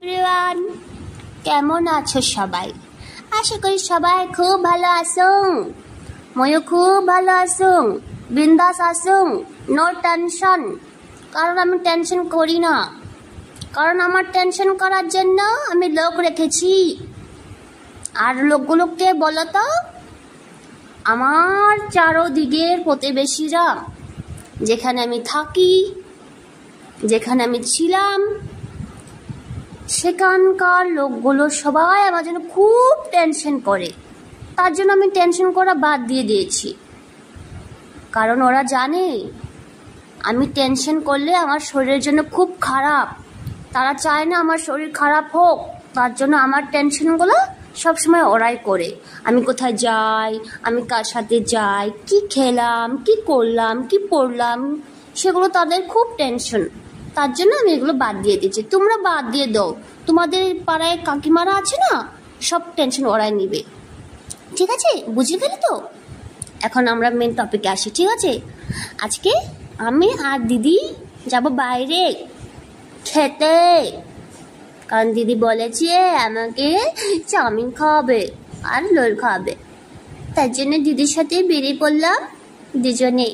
Everyone, কেমন আছো সবাই? আশা করি সবাই খুব ভালো আছো। ময়ও খুব ভালো আছো, বিন্দাস আছো, নো টেনশন। কারণ আমি টেনশন করি না, কারণ আমার টেনশন করার জন্য আমি লোক রেখেছি। আর লোকগুলোকে বলো তো, আমার চারোদিকের প্রতিবেশীরা, যেখানে আমি থাকি, যেখানে আমি ছিলাম, সেখানকার লোকগুলো সবাই আমার জন্য খুব টেনশন করে। তার জন্য আমি টেনশন করা বাদ দিয়ে দিয়েছি। কারণ ওরা জানে আমি টেনশন করলে আমার শরীরের জন্য খুব খারাপ। তারা চায় না আমার শরীর খারাপ হোক, তার জন্য আমার টেনশনগুলো সবসময় ওরাই করে। আমি কোথায় যাই, আমি কার সাথে যাই, কি খেলাম, কি করলাম, কি পড়লাম, সেগুলো তাদের খুব টেনশন। তার জন্য আমি এগুলো বাদ দিয়ে দিচ্ছি। তোমরা বাদ দিয়ে দাও, তোমাদের পাড়ায় কাকিমারা আছে না, সব টেনশন ওরাই নিবে। ঠিক আছে, বুঝে গেলে তো? এখন আমরা মেন টপিকে আসি। ঠিক আছে, আজকে আমি আর দিদি যাব বাইরে খেতে। কারণ দিদি বলেছে আমাকে চাউমিন খাওয়াবে আর রোল খাওয়াবে। তার জন্য দিদির সাথে বেরিয়ে পড়লাম দুজনে।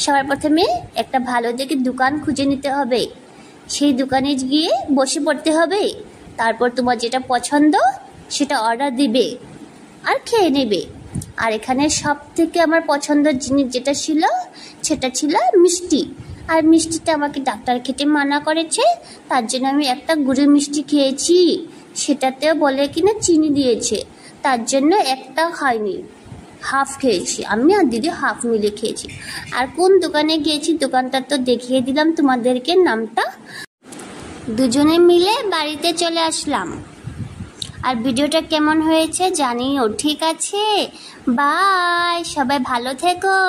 সবার প্রথমে একটা ভালো দেখে দোকান খুঁজে নিতে হবে, সেই দোকানে গিয়ে বসে পড়তে হবে। তারপর তোমার যেটা পছন্দ সেটা অর্ডার দিবে আর খেয়ে নেবে। আর এখানে সব থেকে আমার পছন্দের জিনিস যেটা ছিল সেটা ছিল মিষ্টি। আর মিষ্টিটা আমাকে ডাক্তার খেতে মানা করেছে, তার জন্য আমি একটা গুড়ের মিষ্টি খেয়েছি। সেটাতেও বলে কিনা চিনি দিয়েছে, তার জন্য একটা খাইনি, হাফ খেয়েছি। আমি আর দিদি হাফ মিলে খেয়েছি। আর কোন দোকানে গিয়েছি দোকানটা তো দেখিয়ে দিলাম তোমাদেরকে নামটা। দুজনে মিলে বাড়িতে চলে আসলাম। আর ভিডিওটা কেমন হয়েছে জানিও। ঠিক আছে, বাই, সবাই ভালো থেকো।